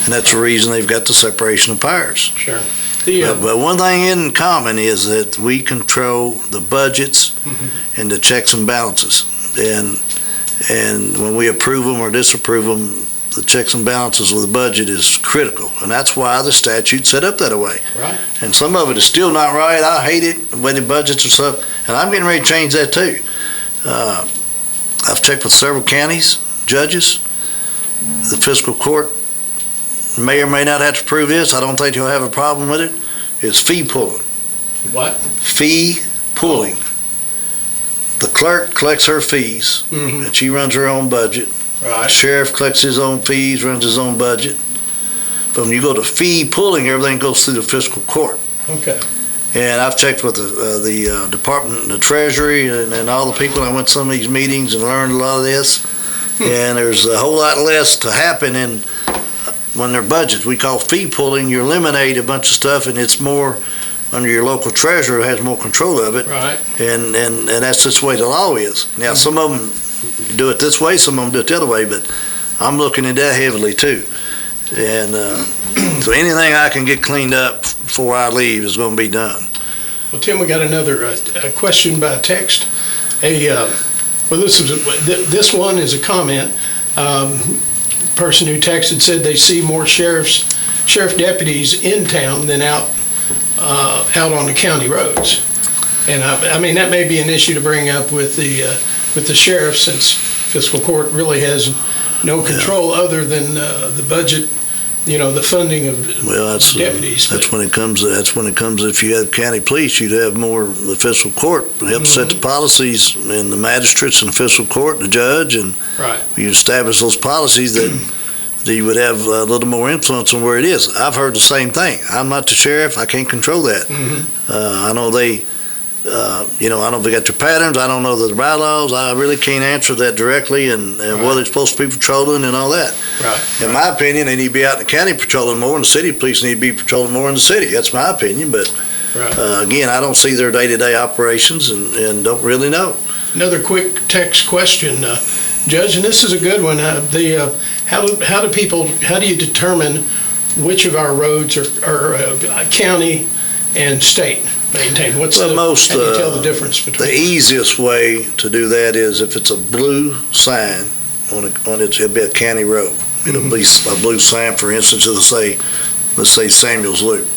and that's the reason they've got the separation of powers.
Sure.
But one thing in common is that we control the budgets and the checks and balances, and when we approve them or disapprove them, the checks and balances of the budget is critical, and that's why the statute's set up that way.
Right.
And some of it is still not right. I hate it, the way the budgets are set, and I'm getting ready to change that too. I've checked with several counties, judges, the fiscal court may or may not have to approve this. I don't think he'll have a problem with it. It's fee pulling.
What?
Fee pulling. The clerk collects her fees, and she runs her own budget.
Right.
The sheriff collects his own fees, runs his own budget. But when you go to fee pulling, everything goes through the fiscal court.
Okay.
And I've checked with the department, the treasury, and all the people. I went to some of these meetings and learned a lot of this. And there's a whole lot less to happen when they're budgets. We call fee pulling. You eliminate a bunch of stuff, and it's more under your local treasurer who has more control of it.
Right.
And that's just the way the law is. Now, some of them do it this way, some of them do it the other way, but I'm looking at that heavily too. And so anything I can get cleaned up before I leave is going to be done.
Well, Tim, we got another question by text. This one is a comment. Person who texted said they see more sheriff deputies in town than out on the county roads, and I mean that may be an issue to bring up with the sheriff, since fiscal court really has no control other than the budget, the funding of deputies.
That's when it comes to if you have county police, you'd have more of the fiscal court help set the policies, and the magistrates and the fiscal court, the judge, and you establish those policies that you would have a little more influence on where it is. I've heard the same thing. I'm not the sheriff. I can't control that. I know they, I don't know if they got their patterns. I don't know the bylaws. I really can't answer that directly, and what they're supposed to be patrolling and all that. In my opinion, they need to be out in the county patrolling more, and the city police need to be patrolling more in the city. That's my opinion, but again, I don't see their day-to-day operations and don't really know.
Another quick text question, Judge, and this is a good one. How do you determine which of our roads are county and state maintained? How do you tell the difference between?
The easiest way to do that is if it's a blue sign it'll be a county road. It'll be a blue sign, for instance, let's say Samuel's Loop.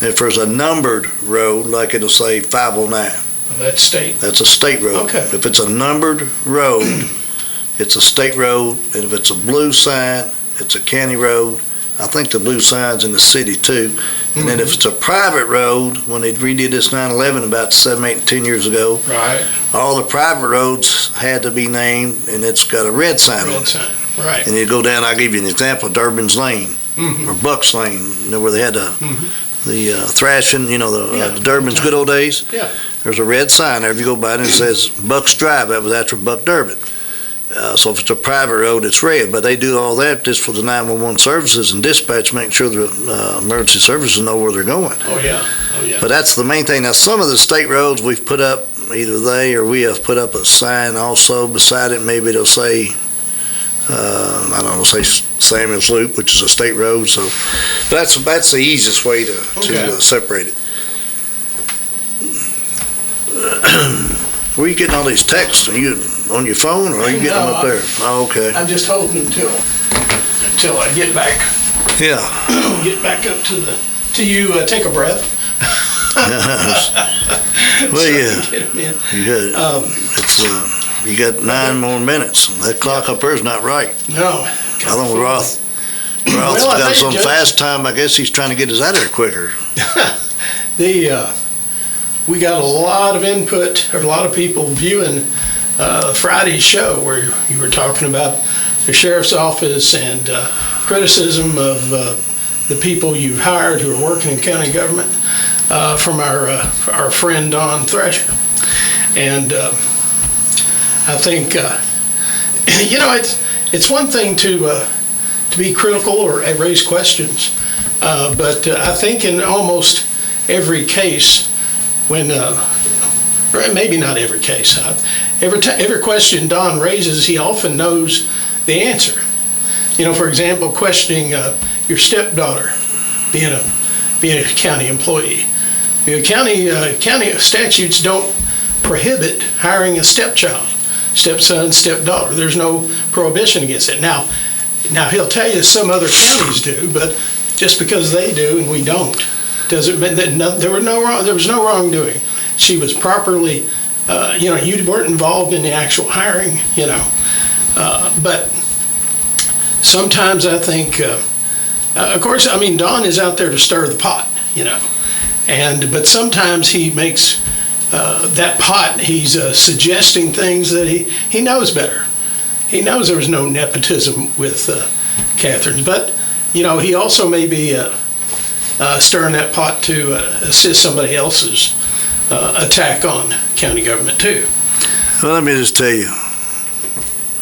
If there's a numbered road, like it'll say 509.
That's state.
That's a state road.
Okay.
If it's a numbered road, it's a state road, and if it's a blue sign, it's a county road. I think the blue sign's in the city too. And then if it's a private road, when they redid this 9/11 about 7, 8, 10 years ago, all the private roads had to be named, and it's got a red sign on it.
Right.
And you go down, I'll give you an example, Durbin's Lane or Buck's Lane, where they had the thrashing, the Durbin's good old days.
Yeah.
There's a red sign there if you go by it, and it says Buck's Drive. That was after Buck Durbin. So if it's a private road, it's red. But they do all that just for the 911 services and dispatch, making sure the emergency services know where they're going.
Oh, yeah. Oh, yeah.
But that's the main thing. Now, some of the state roads we've put up, either they or we have put up a sign also beside it. Maybe it'll say, I don't know, say Samuel's Loop, which is a state road. So that's the easiest way to separate it. Where are you getting all these texts? Are you on your phone, or are you getting them up there? Oh, okay.
I'm just holding until I get back.
Yeah.
Get back up to you. Take a breath.
Well, yeah.
Get 'em in.
You got 9 more minutes. That clock up there is not right.
No.
I don't know Roth's got some fast time. I guess he's trying to get us out of there quicker.
We got a lot of input, or a lot of people viewing Friday's show where you were talking about the sheriff's office and criticism of the people you've hired who are working in county government from our friend Don Thrasher. And I think, it's one thing to be critical or raise questions, but I think in almost every case, when, or maybe not every case, every question Don raises, he often knows the answer. For example, questioning your stepdaughter being a county employee. County statutes don't prohibit hiring a stepchild, stepson, stepdaughter. There's no prohibition against it. Now he'll tell you some other counties do, but just because they do and we don't, doesn't mean that there was no wrongdoing. She was properly, you weren't involved in the actual hiring, but sometimes I think, of course, Don is out there to stir the pot, but sometimes he makes that pot, he's suggesting things that he knows better. He knows there was no nepotism with Catherine, but, he also may be stirring that pot to assist somebody else's attack on county government too.
Well, let me just tell you,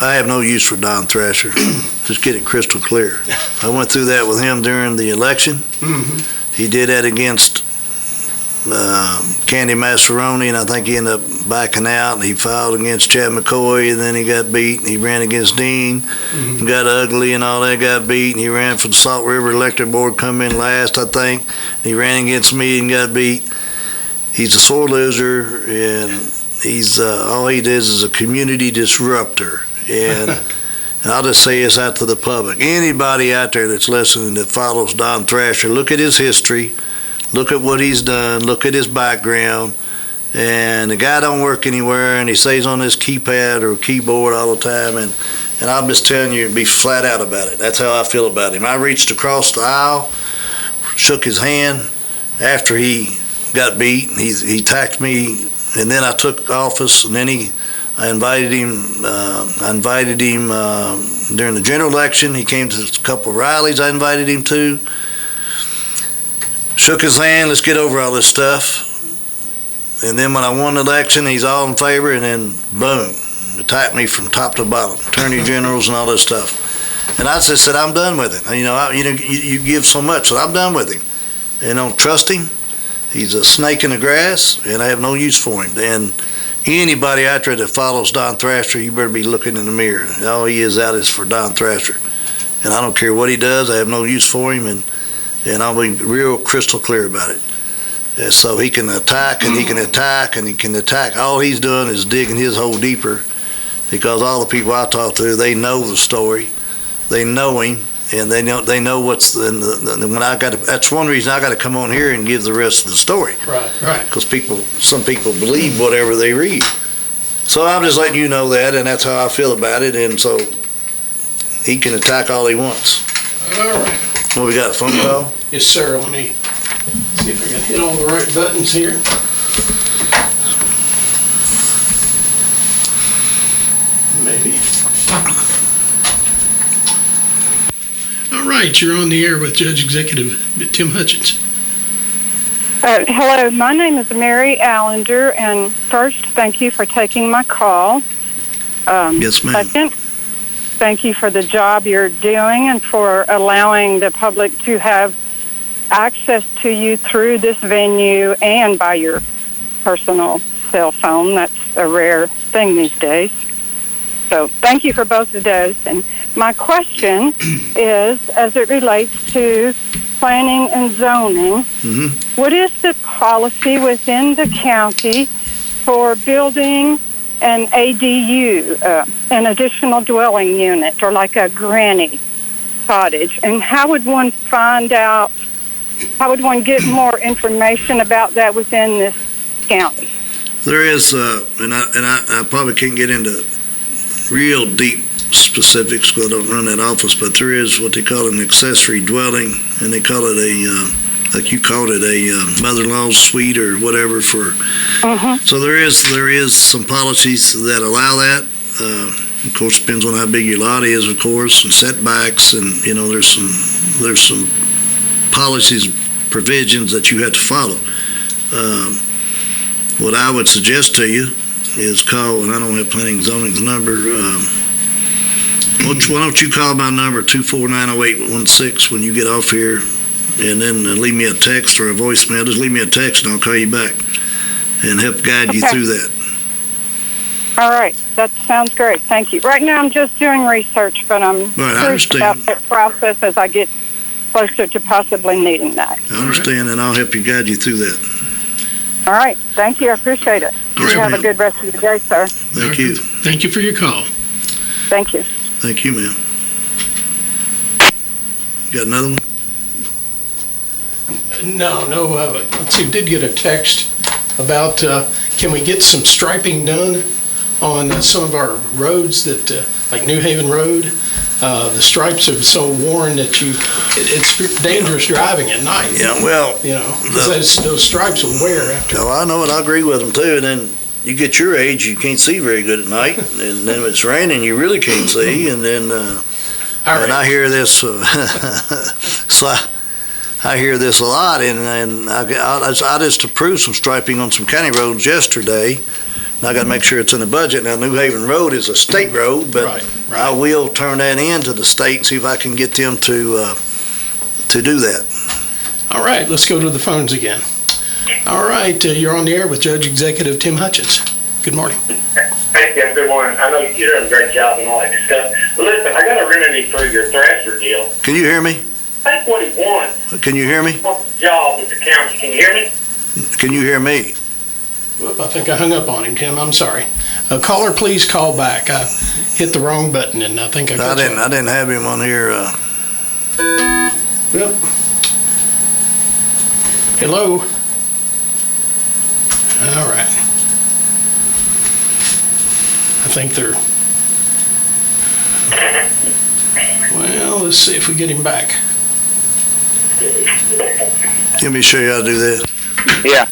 I have no use for Don Thrasher. Just get it crystal clear. I went through that with him during the election. Mm-hmm. He did that against Candy Masseroni, and I think he ended up backing out, and he filed against Chad McCoy, and then he got beat, and he ran against Dean, and got ugly and all that, got beat, and he ran for the Salt River Electric Board, come in last, I think. He ran against me and got beat. He's a sore loser, and he's all he does is a community disruptor. And I'll just say this out to the public. Anybody out there that's listening that follows Don Thrasher, look at his history, look at what he's done, look at his background, and the guy don't work anywhere, and he stays on his keypad or keyboard all the time, and I'm just telling you, be flat out about it. That's how I feel about him. I reached across the aisle, shook his hand after he got beat, and he attacked me, and then I took office, and then I invited him during the general election. He came to a couple of rallies I invited him to. Shook his hand, let's get over all this stuff. And then when I won the election, he's all in favor, and then boom, attacked me from top to bottom, attorney generals and all this stuff. And I just said, I'm done with it. You give so much, so I'm done with him. And don't trust him. He's a snake in the grass, and I have no use for him. And anybody out there that follows Don Thrasher, you better be looking in the mirror. All he is out is for Don Thrasher. And I don't care what he does, I have no use for him, and I'll be real crystal clear about it. So he can attack, and he can attack, and he can attack. All he's doing is digging his hole deeper, because all the people I talk to, they know the story. They know him, and they know what's that's one reason I got to come on here and give the rest of the story.
Right.
Because some people believe whatever they read. So I'm just letting you know that, and that's how I feel about it. And so he can attack all he wants.
All right.
Well, we got a phone call?
Yes, sir. Let me see if I can hit all the right buttons here. Maybe. All right, you're on the air with Judge Executive Tim Hutchins.
Hello, my name is Mary Allender, and first, thank you for taking my call.
Yes, ma'am.
Second, thank you for the job you're doing and for allowing the public to have access to you through this venue and by your personal cell phone. That's a rare thing these days. So thank you for both of those. And my question is, as it relates to planning and zoning, what is the policy within the county for building an ADU, an additional dwelling unit, or like a granny cottage? And how would one find out, how would one get more information about that within this county?
There is, and I probably can't get into real deep specifics because I don't run that office, but there is what they call an accessory dwelling, and they call it a, like you called it, a mother-in-law's suite or whatever for. So there is some policies that allow that. Of course, depends on how big your lot is, of course, and setbacks, and there's some policies, provisions that you have to follow. What I would suggest to you is call, and I don't have planning and zoning's number. Why don't you call my number 2490816 when you get off here, and then leave me a text or a voicemail. Just leave me a text and I'll call you back and help guide you through that.
All right, that sounds great. Thank you. Right now I'm just doing research, but I'm curious about that process as I get closer to possibly needing that.
I understand, and I'll help you guide you through that.
All right, thank you. I appreciate it. You have a good rest of your day, sir.
Thank you.
Thank you for your call.
Thank you.
Thank you, ma'am. You got another one?
No. Let's see, did get a text about, can we get some striping done on some of our roads that, like New Haven Road? The stripes are so worn that it's dangerous driving at night.
Yeah, well.
Those stripes will wear after.
No, I know it. I agree with them too. And then you get your age, you can't see very good at night. And then if it's raining, you really can't see. And then, and I hear this, so I hear this a lot. And I just approved some striping on some county roads yesterday. And I got to make sure it's in the budget. Now, New Haven Road is a state road, but
right.
I will turn that in to the state and see if I can get them to do that.
All right, let's go to the phones again. All right, you're on the air with Judge Executive Tim Hutchins. Good morning.
Hey, Tim, good morning. I know you're doing a great job and all that stuff. But listen, I got a remedy for your Thrasher deal.
Can you hear me?
I think what he wants.
Can you hear me?
Job with the county. Can you hear me?
Can you hear me?
Well, I think I hung up on him, Tim. I'm sorry. Caller, please call back. I hit the wrong button, and I think I
didn't have him on here.
Yep. Hello. All right. I think they're. Well, let's see if we get him back.
Let me show you how to do that.
Yeah.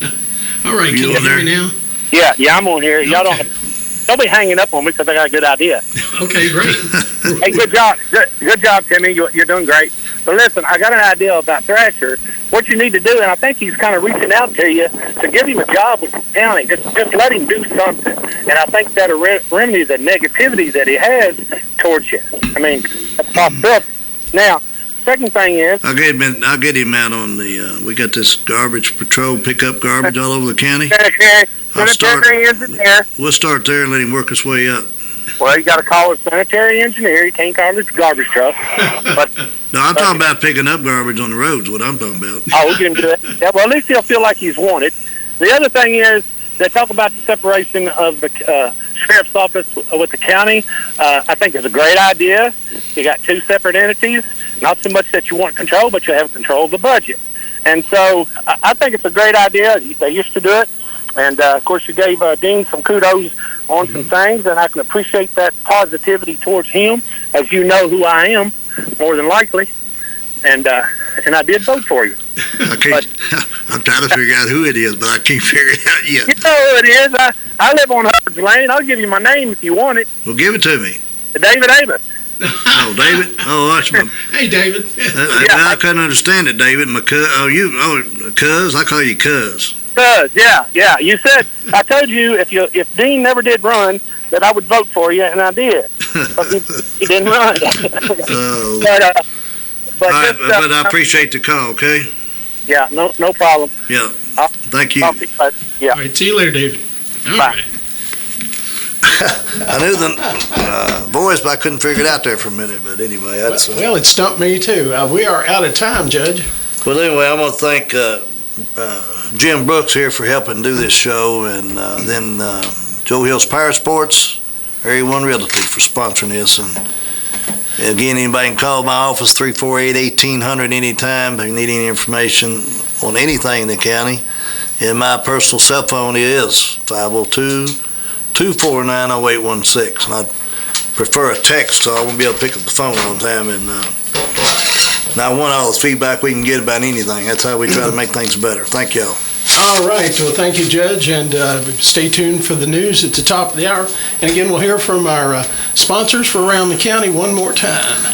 All right, can you hear me now?
Yeah, I'm on here. Y'all don't be hanging up on me because I got a good idea.
Okay, great.
Hey, good job, Timmy. You're doing great. But listen, I got an idea about Thrasher. What you need to do, and I think he's kind of reaching out to you, to give him a job with the county. Just let him do something. And I think that'll remedy the negativity that he has towards you. I mean, that's possible. Now, second thing is,
I'll get him out on the. We got this garbage patrol, pick up garbage all over the county.
sanitary engineer.
We'll start there and let him work his way up.
Well, you got to call a sanitary engineer. You can't call this garbage truck. But
no, I'm talking about picking up garbage on the roads. What I'm talking about.
Oh, we can do that. Yeah, well, at least he'll feel like he's wanted. The other thing is they talk about the separation of the sheriff's office with the county. I think it's a great idea. You got two separate entities. Not so much that you want control, but you have control of the budget. And so I think it's a great idea. They used to do it. And, of course, you gave Dean some kudos on some things, and I can appreciate that positivity towards him, as you know who I am, more than likely. And I did vote for you.
I'm trying to figure out who it is, but I can't figure it out yet.
You know who it is. I live on Hutchins Lane. I'll give you my name if you want it.
Well, give it to me.
David Avis.
Oh, David? Oh, that's my...
Hey, David.
I couldn't understand it, David. My cuz, cuz? I call you cuz.
Cuz, yeah. You said, I told you if Dean never did run, that I would vote for you, and I did. But he didn't run. But
I appreciate the call, okay?
Yeah, no problem.
Yeah. Thank you.
Yeah.
All right, see you later, David. All
Bye.
right.
I knew the voice, but I couldn't figure it out there for a minute. But anyway, that's...
Well, it stumped me too. We are out of time, Judge.
Well, anyway, I want to thank Jim Brooks here for helping do this show, and then Joe Hill's Power Sports, Area 1 Realty for sponsoring this. And again, anybody can call my office, 348-1800 anytime if you need any information on anything in the county. And my personal cell phone is 502-249-0816. And I prefer a text, so I won't be able to pick up the phone on time. And I want all the feedback we can get about anything. That's how we try to make things better. Thank y'all.
All right. Well, thank you, Judge, and stay tuned for the news at the top of the hour. And again, we'll hear from our sponsors for Around the County one more time.